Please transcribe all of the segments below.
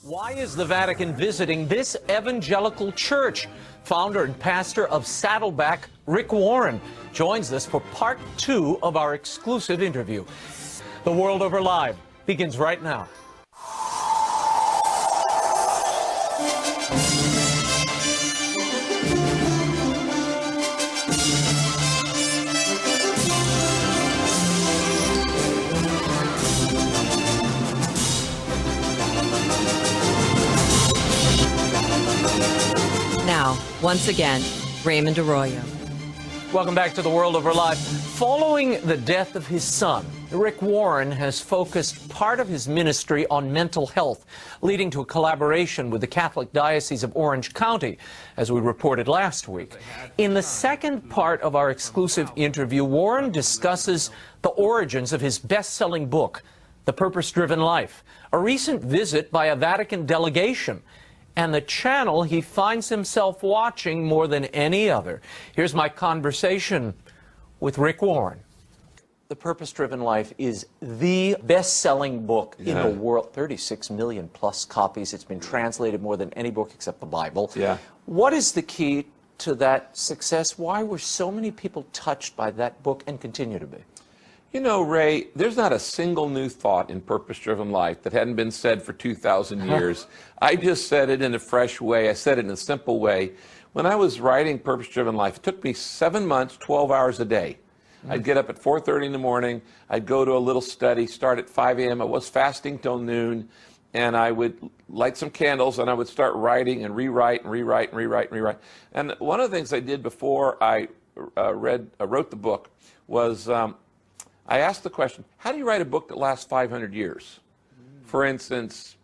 Why is the Vatican visiting this evangelical church? Founder and pastor of Saddleback, Rick Warren, joins us for part 2 of our exclusive interview. The World Over Live begins right now. Now, once again, Raymond Arroyo. Welcome back to The World Over Live. Following the death of his son, Rick Warren has focused part of his ministry on mental health, leading to a collaboration with the Catholic Diocese of Orange County, as we reported last week. In the second part of our exclusive interview, Warren discusses the origins of his best-selling book, The Purpose-Driven Life, a recent visit by a Vatican delegation, and the channel he finds himself watching more than any other. Here's my conversation with Rick Warren. The Purpose-Driven Life is the best-selling book in the world. 36 million plus copies. It's been translated more than any book except the Bible. What is the key to that success? Why were so many people touched by that book and continue to be? You know, Ray, there's not a single new thought in Purpose-Driven Life that hadn't been said for 2,000 years. I just said it in a fresh way. I said it in a simple way. When I was writing Purpose-Driven Life, it took me 7 months, 12 hours a day. I'd get up at 4:30 in the morning. I'd go to a little study, start at 5 a.m. I was fasting till noon, and I would light some candles, and I would start writing and rewrite and rewrite and rewrite and rewrite. And one of the things I did before I wrote the book was I asked the question, how do you write a book that lasts 500 years? For instance,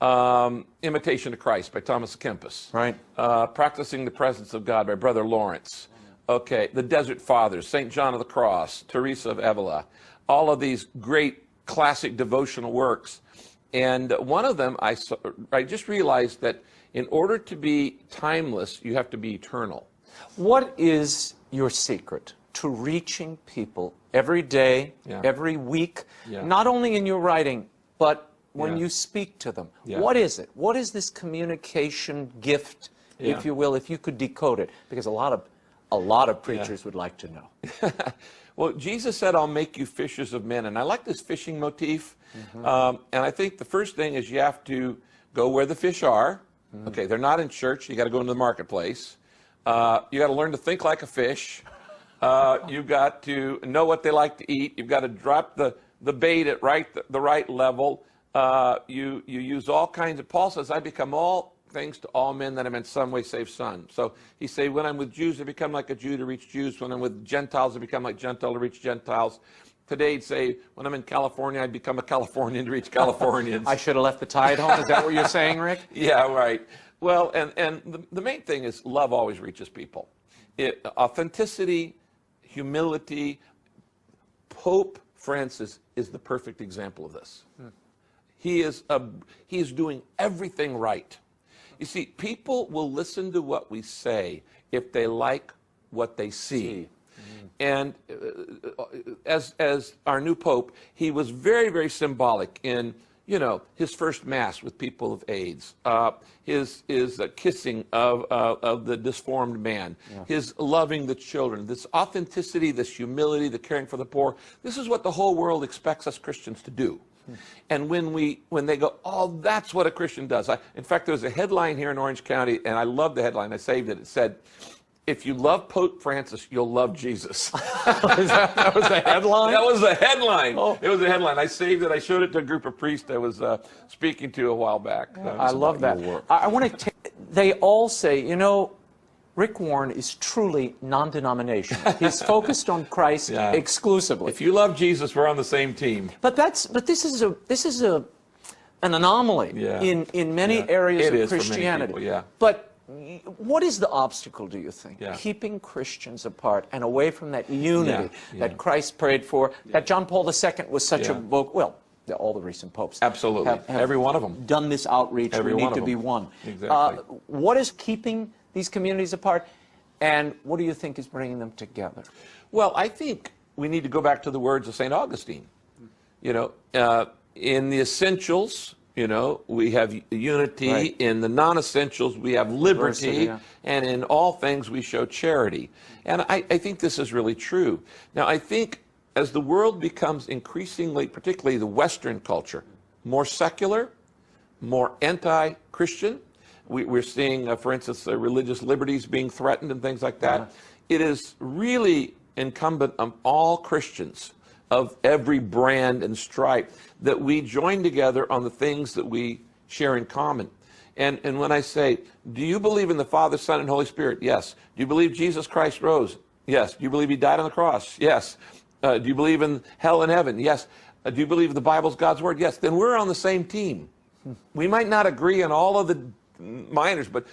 Imitation of Christ by Thomas Kempis. Right. Practicing the Presence of God by Brother Lawrence. Okay, the Desert Fathers, St. John of the Cross, Teresa of Avila. All of these great classic devotional works. And one of them, I just realized that in order to be timeless, you have to be eternal. What is your secret to reaching people every day, every week, not only in your writing, but when you speak to them? What is it? What is this communication gift, if you will, if you could decode it? Because a lot of preachers would like to know. Well, Jesus said, I'll make you fishers of men. And I like this fishing motif. And I think the first thing is you have to go where the fish are. Okay, they're not in church. You got to go into the marketplace. You got to learn to think like a fish. You've got to know what they like to eat. You've got to drop the bait at the right level. You use all kinds of, Paul says, I become all things to all men that I'm in some way save some. So he say, when I'm with Jews, I become like a Jew to reach Jews. When I'm with Gentiles, I become like Gentile to reach Gentiles. Today he'd say, when I'm in California, I'd become a Californian to reach Californians. I should have left the tie at home. Is that what you're saying, Rick? Yeah, right. Well, and the main thing is love always reaches people. Authenticity, humility. Pope Francis is the perfect example of this. He is doing everything right. You see, people will listen to what we say if they like what they see. And as our new Pope, he was very, very symbolic in, you know, his first Mass with people of AIDS, his kissing of the disformed man, his loving the children, this authenticity, this humility, the caring for the poor. This is what the whole world expects us Christians to do. And when they go, oh, that's what a Christian does. In fact, there was a headline here in Orange County, and I love the headline. I saved it. It said, if you love Pope Francis, you'll love Jesus. That was the headline? That was the headline. Oh. It was the headline. I saved it. I showed it to a group of priests I was speaking to a while back. I love that. I want to they all say, you know, Rick Warren is truly non-denominational. He's focused on Christ exclusively. If you love Jesus, we're on the same team. But this is an anomaly in many areas of Christianity. For many people, But what is the obstacle, do you think? Keeping Christians apart and away from that unity that Christ prayed for, that John Paul II was such a book. Well, all the recent popes. Absolutely. Have every one of them. Done this outreach. Every we one need to of be them. one. Exactly. What is keeping these communities apart, and what do you think is bringing them together? Well, I think we need to go back to the words of St. Augustine. You know, in the essentials, You know, we have unity. Right. In the non-essentials, we have liberty. Diversity, yeah. And in all things, we show charity. And I think this is really true. Now, I think as the world becomes increasingly, particularly the Western culture, more secular, more anti-Christian, we're seeing, for instance, religious liberties being threatened and things like that. It is really incumbent on all Christians of every brand and stripe that we join together on the things that we share in common. And when I say, do you believe in the Father, Son, and Holy Spirit? Yes. Do you believe Jesus Christ rose? Yes. Do you believe he died on the cross? Yes. Do you believe in hell and heaven? Yes. Do you believe the Bible's God's word? Yes. Then we're on the same team. We might not agree on all of the minors, but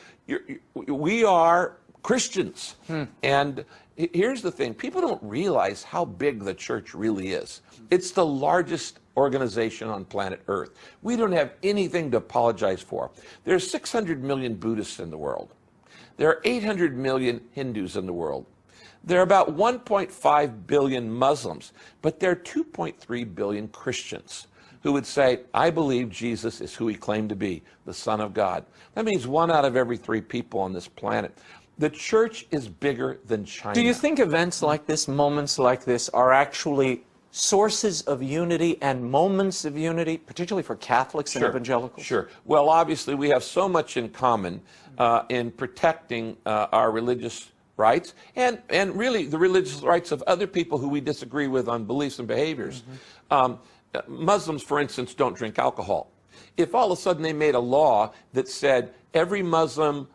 we are Christians. And here's the thing. People don't realize how big the church really is. It's the largest organization on planet Earth. We don't have anything to apologize for. There's 600 million Buddhists in the world. There are 800 million Hindus in the world. There are about 1.5 billion Muslims, but there are 2.3 billion Christians who would say, I believe Jesus is who he claimed to be, the Son of God. That means 1 out of every 3 people on this planet. The church is bigger than China. Do you think events like this, moments like this, are actually sources of unity and moments of unity, particularly for Catholics and evangelicals? Sure. Well, obviously, we have so much in common in protecting our religious rights and really the religious rights of other people who we disagree with on beliefs and behaviors. Muslims, for instance, don't drink alcohol. If all of a sudden they made a law that said every Muslim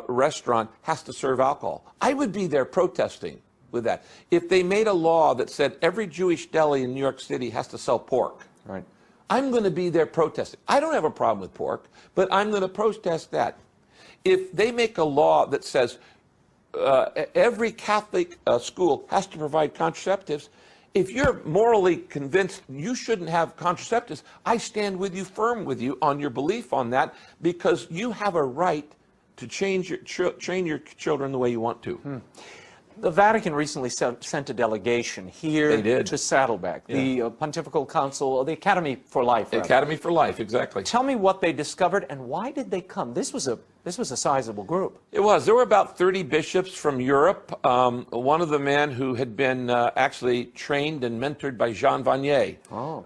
restaurant has to serve alcohol, I would be there protesting with that. If they made a law that said every Jewish deli in New York City has to sell pork, right, I'm going to be there protesting. I don't have a problem with pork, but I'm going to protest that. If they make a law that says every Catholic school has to provide contraceptives, if you're morally convinced you shouldn't have contraceptives, I stand with you, firm with you on your belief on that, because you have a right to train your children the way you want to. The Vatican recently sent a delegation here to Saddleback, the Pontifical Council, the Academy for Life. The Academy for Life, exactly. Tell me what they discovered and why did they come? This was a sizable group. It was. There were about 30 bishops from Europe. One of the men who had been actually trained and mentored by Jean Vanier,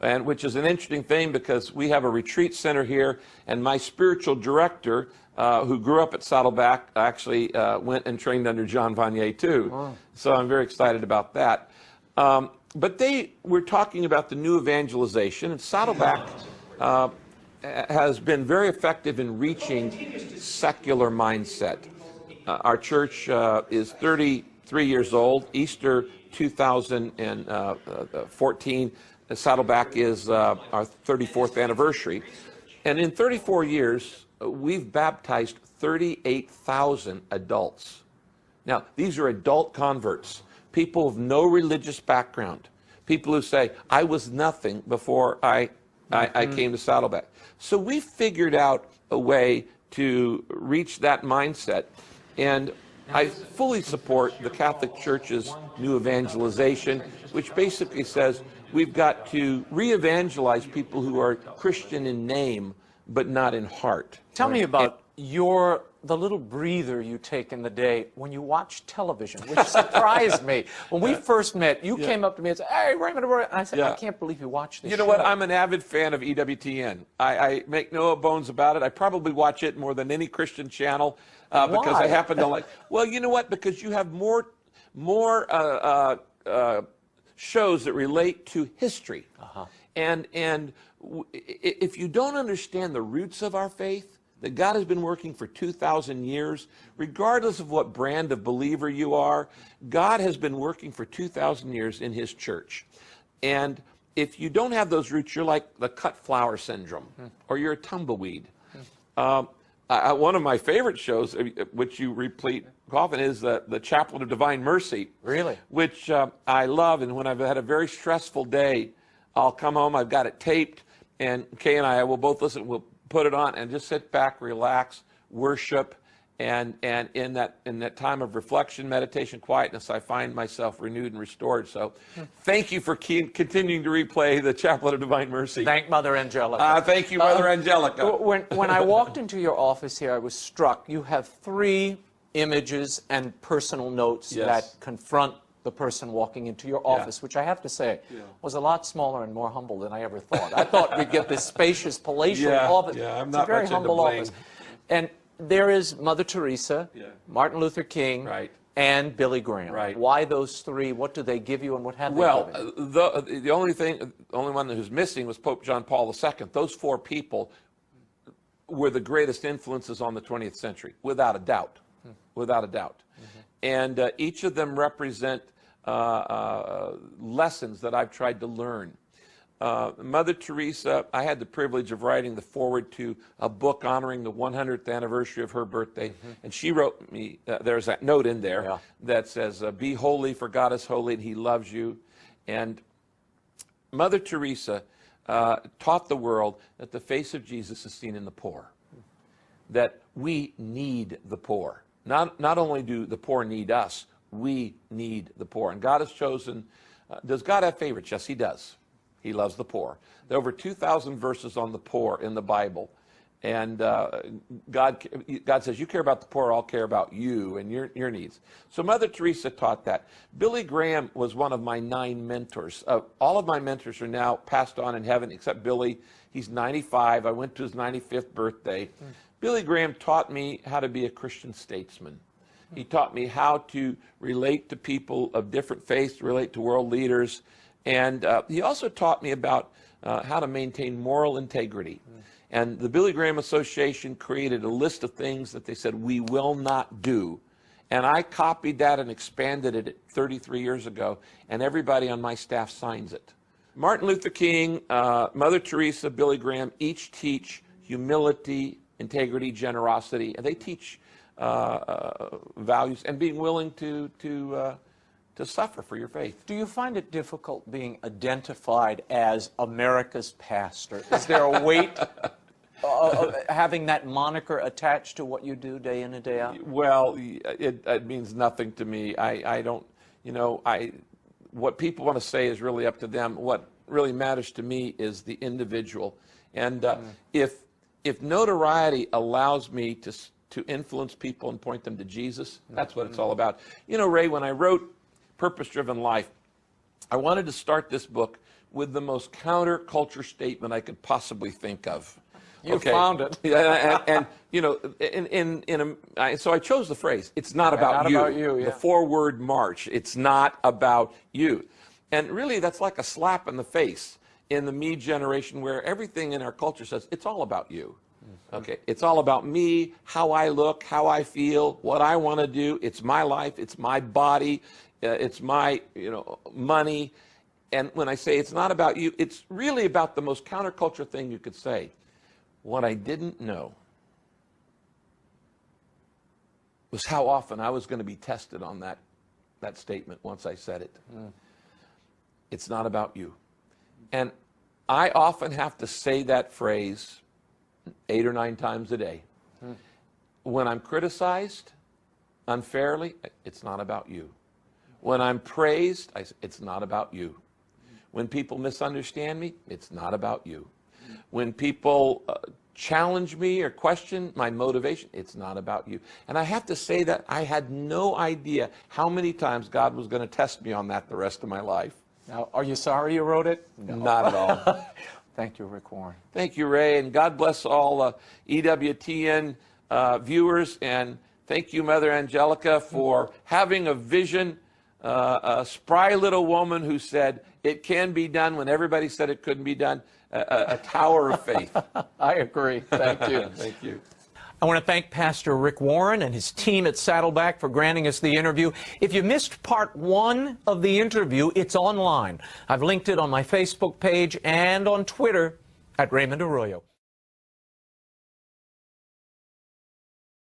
and which is an interesting thing because we have a retreat center here, and my spiritual director, who grew up at Saddleback, actually went and trained under John Vanier too. So I'm very excited about that. But they were talking about the new evangelization, and Saddleback has been very effective in reaching secular mindset. Our church is 33 years old. Easter 2014, Saddleback is our 34th anniversary. And in 34 years, we've baptized 38,000 adults. Now, these are adult converts, people of no religious background, people who say, I was nothing before I came to Saddleback. So we figured out a way to reach that mindset, and I fully support the Catholic Church's new evangelization, which basically says we've got to re-evangelize people who are Christian in name, but not in heart. Tell me about the little breather you take in the day when you watch television, which surprised me. When we first met, you came up to me and said, hey, Raymond, and I said, I can't believe you watch this You know what? I'm an avid fan of EWTN. I make no bones about it. I probably watch it more than any Christian channel because I happen to like. Well, you know what? Because you have more shows that relate to history. And if you don't understand the roots of our faith, that God has been working for 2,000 years, regardless of what brand of believer you are, God has been working for 2,000 years in his church. And if you don't have those roots, you're like the cut flower syndrome, or you're a tumbleweed. One of my favorite shows, which you repeat often, is the Chaplain of Divine Mercy. Really? Which I love, and when I've had a very stressful day, I'll come home, I've got it taped, and Kay and I will both listen, we'll put it on and just sit back, relax, worship, And in that time of reflection, meditation, quietness, I find myself renewed and restored. So thank you for continuing to replay the Chaplet of Divine Mercy. Thank Mother Angelica. Thank you, Mother Angelica. When I walked into your office here, I was struck. You have 3 images and personal notes that confront the person walking into your office, which I have to say was a lot smaller and more humble than I ever thought. I thought we'd get this spacious, palatial office. Yeah, I'm it's not a very much humble into bling. office. And there is Mother Teresa, Martin Luther King, and Billy Graham. Right. Why those 3? What do they give you, and what have they Well, given you? the only one who's missing was Pope John Paul II. Those 4 people were the greatest influences on the 20th century, without a doubt, without a doubt. And each of them represent lessons that I've tried to learn. Mother Teresa, I had the privilege of writing the foreword to a book honoring the 100th anniversary of her birthday, and she wrote me, there's that note in there that says, be holy, for God is holy and he loves you. And Mother Teresa taught the world that the face of Jesus is seen in the poor, that we need the poor. Not only do the poor need us, we need the poor. And God has chosen, does God have favorites? Yes, he does. He loves the poor. There are over 2,000 verses on the poor in the Bible. And God says, you care about the poor, I'll care about you and your needs. So Mother Teresa taught that. Billy Graham was one of my 9 mentors. All of my mentors are now passed on in heaven, except Billy. He's 95. I went to his 95th birthday. Billy Graham taught me how to be a Christian statesman. He taught me how to relate to people of different faiths, relate to world leaders. And he also taught me about how to maintain moral integrity. And the Billy Graham Association created a list of things that they said we will not do. And I copied that and expanded it 33 years ago, and everybody on my staff signs it. Martin Luther King, Mother Teresa, Billy Graham each teach humility, integrity, generosity, and they teach values and being willing to suffer for your faith. Do you find it difficult being identified as America's pastor? Is there a weight having that moniker attached to what you do day in and day out? Well, it means nothing to me. I don't, what people want to say is really up to them. What really matters to me is the individual. And if notoriety allows me to influence people and point them to Jesus, that's what it's all about. You know, Ray, when I wrote Purpose-Driven Life, I wanted to start this book with the most counterculture statement I could possibly think of. You found it. and so I chose the phrase, it's not about you. About you, The 4-word march, it's not about you. And really, that's like a slap in the face in the me generation where everything in our culture says, it's all about you. Okay, it's all about me, how I look, how I feel, what I want to do. It's my life, it's my body, it's my money. And when I say it's not about you, it's really about the most counterculture thing you could say. What I didn't know was how often I was going to be tested on that statement once I said it. It's not about you. And I often have to say that phrase 8 or 9 times a day. When I'm criticized unfairly, it's not about you. When I'm praised, it's not about you. When people misunderstand me, it's not about you. When people challenge me or question my motivation, it's not about you. And I have to say that I had no idea how many times God was going to test me on that the rest of my life. Now, are you sorry you wrote it? No. Not at all. Thank you, Rick Warren. Thank you, Ray, and God bless all EWTN viewers, and thank you, Mother Angelica, for having a vision, a spry little woman who said, it can be done when everybody said it couldn't be done, a tower of faith. I agree. Thank you. Thank you. I want to thank Pastor Rick Warren and his team at Saddleback for granting us the interview. If you missed part 1 of the interview, it's online. I've linked it on my Facebook page and on Twitter at Raymond Arroyo.